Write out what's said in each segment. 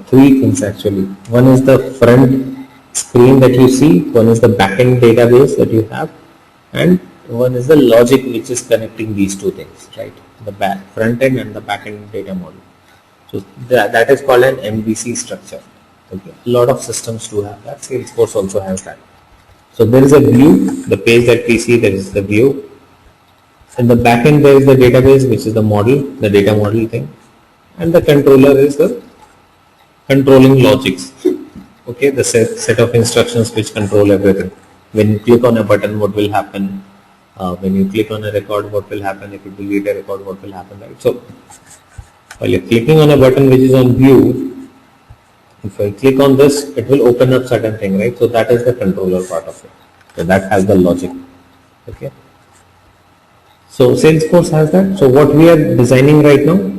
Three things actually. One is the front screen that you see, one is the backend database that you have, and one is the logic which is connecting these two things, right? The front end and the backend data model. So that is called an MVC structure. Okay. A lot of systems do have that. Salesforce also has that. So there is a view, the page that we see, there is the view. In the backend there is the database, which is the model, the data model thing, and the controller is the controlling logics. Okay, the set of instructions which control everything. When you click on a button, what will happen? When you click on a record, what will happen? If you delete a record, what will happen? Right. So while you're clicking on a button which is on view, if I click on this, it will open up certain thing, right? So that is the controller part of it. So that has the logic. Okay. So Salesforce has that. So what we are designing right now,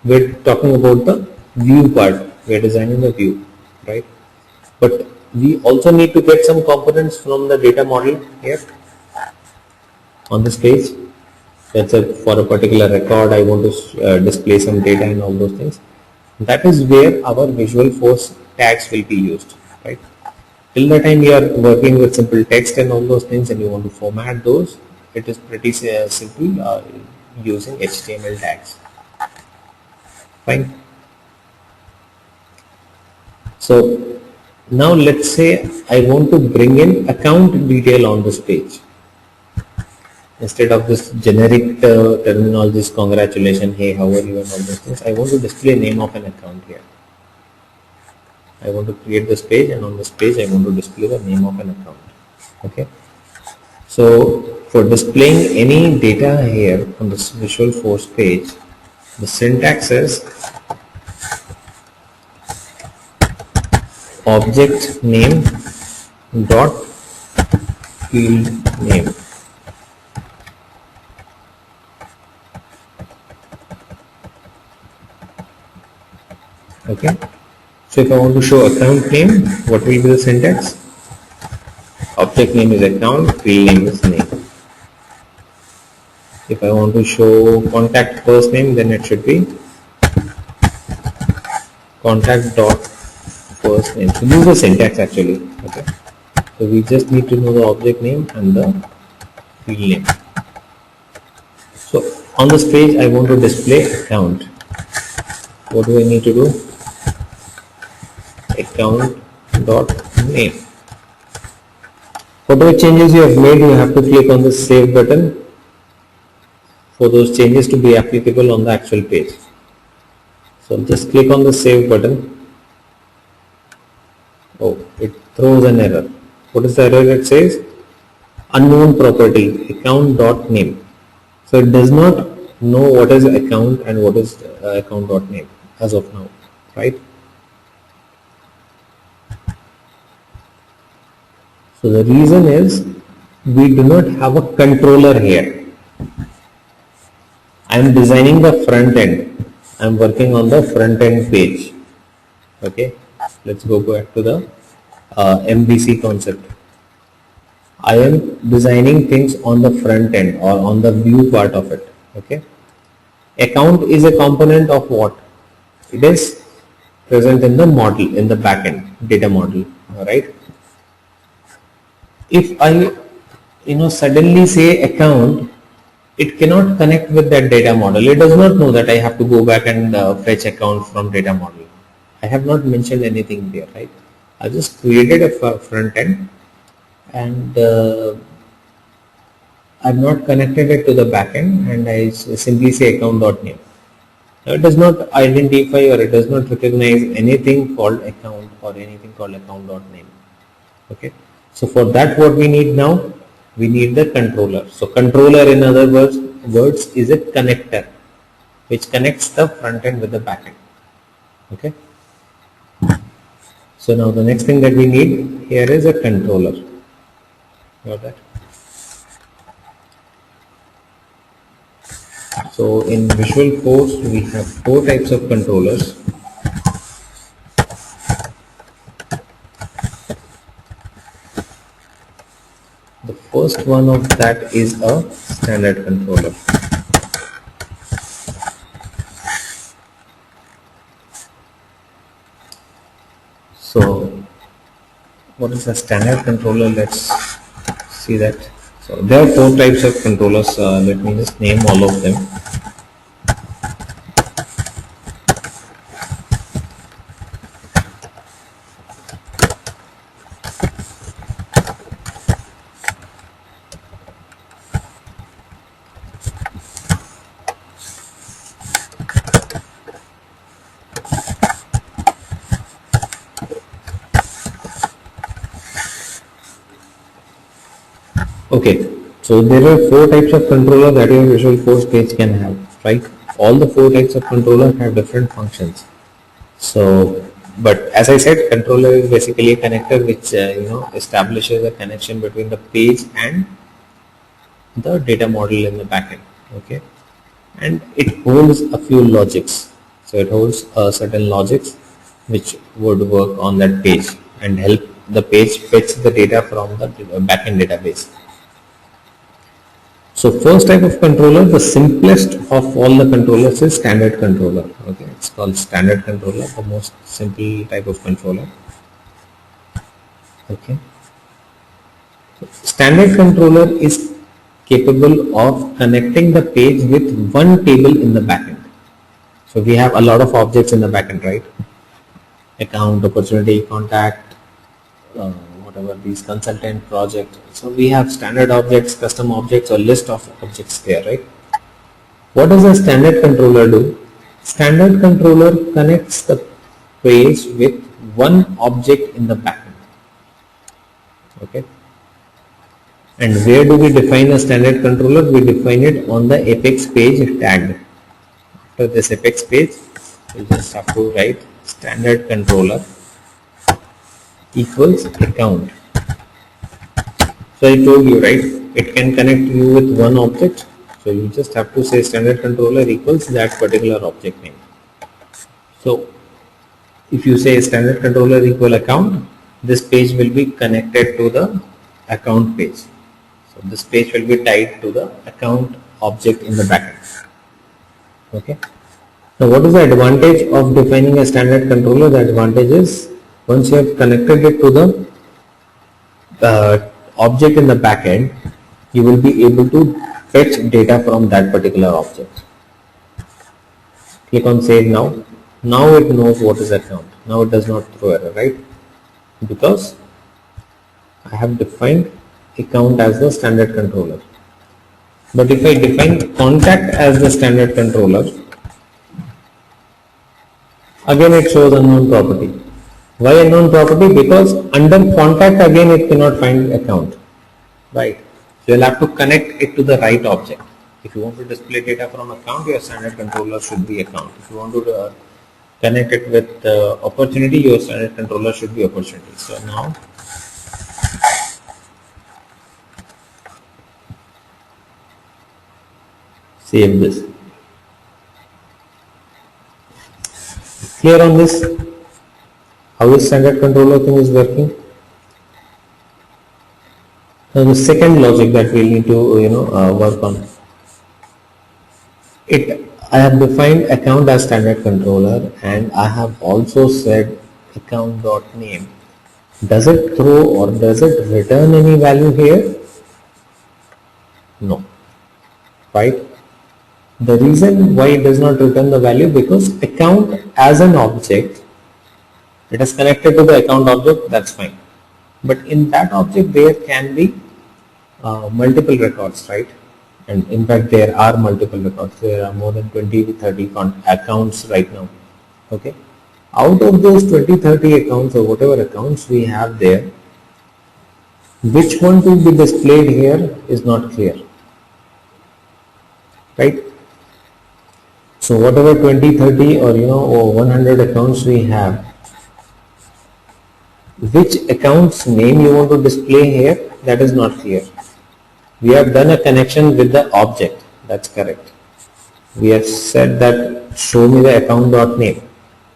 we're talking about the view part. We are designing the view, right? But we also need to get some components from the data model here on this page. Let's say for a particular record, I want to display some data and all those things. That is where our Visualforce tags will be used, right? Till the time you are working with simple text and all those things and you want to format those, it is pretty simple using HTML tags. Fine. So now let's say I want to bring in account detail on this page. Instead of this generic terminologies, congratulations, hey, how are you, and all those things, I want to display name of an account here. I want to create this page, and on this page I want to display the name of an account. Okay. So for displaying any data here on this Visualforce page, the syntax is object name dot field name. Okay. So if I want to show account name, what will be the syntax? Object name is account, field name is name. If I want to show contact first name, then it should be contact dot first name. So this is the syntax actually. Okay. So we just need to know the object name and the field name. So on this page, I want to display account. What do I need to do? Account dot name. Whatever changes you have made, you have to click on the save button for those changes to be applicable on the actual page. So just click on the save button. Oh, it throws an error. What is the error? It says unknown property account dot name. So it does not know what is account and what is account dot name as of now, right? So the reason is we do not have a controller here. I am designing the front end. I am working on the front end page. Okay, let's go back to the MVC concept. I am designing things on the front end or on the view part of it. Okay, account is a component of what? It is present in the model, in the backend data model. All right. If I suddenly say account, it cannot connect with that data model. It does not know that I have to go back and fetch account from data model. I have not mentioned anything there, right? I just created a front end and I've not connected it to the back end, and I simply say account.name. Now it does not identify or it does not recognize anything called account or anything called account.name. Okay. So for that, what we need now, we need the controller. So controller, in other words is a connector which connects the front end with the back end. Okay. So now the next thing that we need here is a controller. Got that? So in Visualforce we have 4 types of controllers. The first one of that is a standard controller. So what is the standard controller? Let's see that. So there are four types of controllers. Let me just name all of them. Okay, so there are four types of controller that your Visualforce page can have, right? All the four types of controller have different functions. So, but as I said, controller is basically a connector which establishes a connection between the page and the data model in the backend. Okay, and it holds a few logics. So it holds certain logics which would work on that page and help the page fetch the data from the backend database. So first type of controller, the simplest of all the controllers is standard controller. Okay, it's called standard controller, the most simple type of controller. Okay, standard controller is capable of connecting the page with one table in the backend. So we have a lot of objects in the backend, right? Account, opportunity, contact, whatever these consultant project. So we have standard objects, custom objects, or list of objects there, right? What does a standard controller do? Standard controller connects the page with one object in the backend. Okay. And where do we define a standard controller? We define it on the apex page tag. After this apex page, we just have to write standard controller equals account. So I told you, right, it can connect you with one object. So you just have to say standard controller equals that particular object name. So if you say standard controller equal account, this page will be connected to the account page. So this page will be tied to the account object in the backend. Okay. Now what is the advantage of defining a standard controller? The advantage is once you have connected it to the object in the backend, you will be able to fetch data from that particular object. Click on save now. Now it knows what is account. Now it does not throw error, right? Because I have defined account as the standard controller. But if I define contact as the standard controller, again it shows unknown property. Why unknown property? Because under contact again it cannot find account, right? So you'll have to connect it to the right object. If you want to display data from account, your standard controller should be account. If you want to connect it with opportunity, your standard controller should be opportunity. So now save this. Clear on this? How this standard controller thing is working? Now the second logic that we need to work on. I have defined account as standard controller, and I have also said account.name. Does it throw or does it return any value here? No. Right? The reason why it does not return the value, because account as an object, it is connected to the account object, that's fine. But in that object there can be multiple records, right? And in fact there are multiple records. There are more than 20 to 30 accounts right now. Okay. Out of those 20-30 accounts or whatever accounts we have there, which one to be displayed here is not clear. Right? So whatever 20, 30 or 100 accounts we have, which account's name you want to display here, that is not clear. We have done a connection with the object, that's correct. We have said that show me the account.name,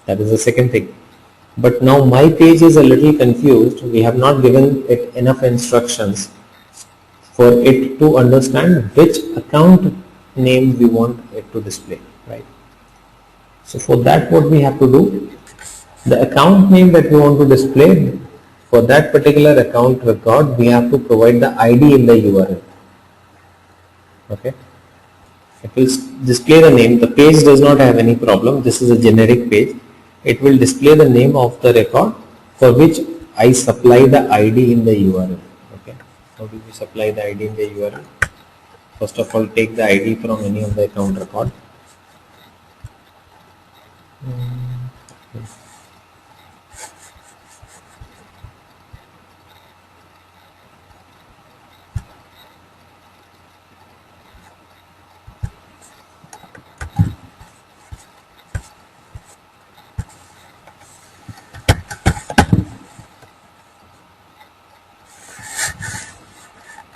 that is the second thing. But now my page is a little confused. We have not given it enough instructions for it to understand which account name we want it to display, right? So for that what we have to do, The account name that we want to display, for that particular account record, we have to provide the ID in the URL. Okay. It will display the name. The page does not have any problem. This is a generic page. It will display the name of the record for which I supply the ID in the URL. Okay. How do we supply the ID in the URL? First of all, take the ID from any of the account record.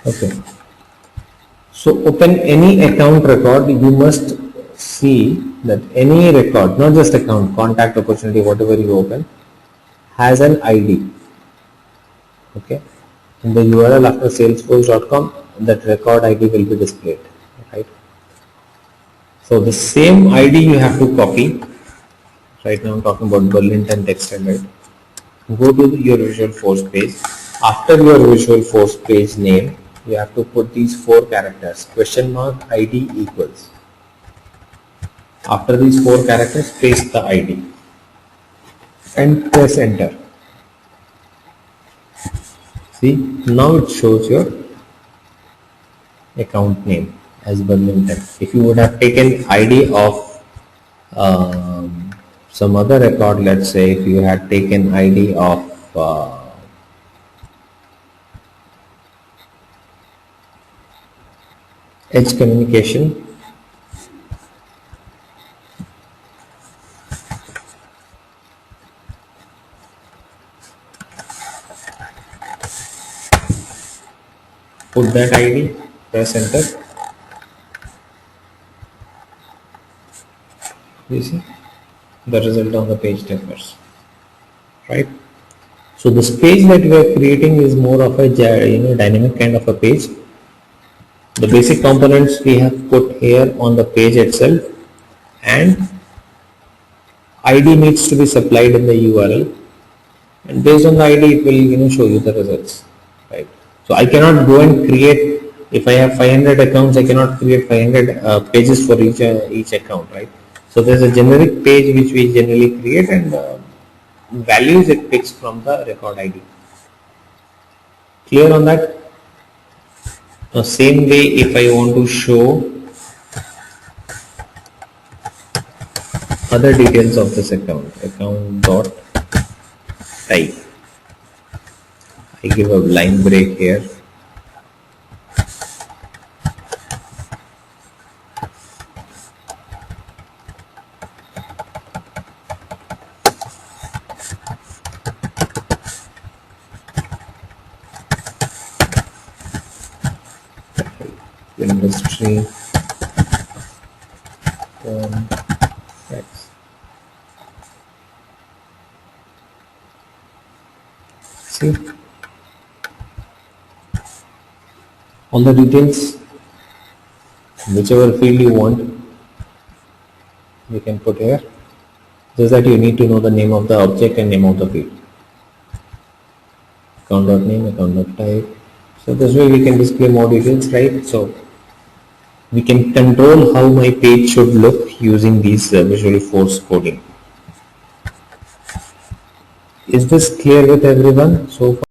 Okay. So open any account record. You must see that any record, not just account, contact, opportunity, whatever you open, has an ID. Okay. In the URL after salesforce.com, that record ID will be displayed. Right. So the same ID you have to copy. Right now I'm talking about Burlington Textile. Right. Go to your Visualforce page. After your Visualforce page name, you have to put these 4 characters, question mark ID equals. After these 4 characters, paste the ID and press enter. See, now it shows your account name as Burlington. If you would have taken ID of some other record, let's say if you had taken ID of Edge Communication, put that ID, press enter. You see the result on the page differs, right? So this page that we are creating is more of a dynamic kind of a page. The basic components we have put here on the page itself, and ID needs to be supplied in the URL, and based on the ID it will show you the results, right? So I cannot go and create, if I have 500 accounts, I cannot create 500 pages for each account, right? So there's a generic page which we generally create, and values it picks from the record ID. Clear on that? Now same way, if I want to show other details of this account dot type, I give a line break here. Industry X. See all the details, whichever field you want you can put here, just that you need to know the name of the object and name of the field. Account.name, account.type. So this way we can display more details, right? So we can control how my page should look using these Visualforce coding. Is this clear with everyone so far?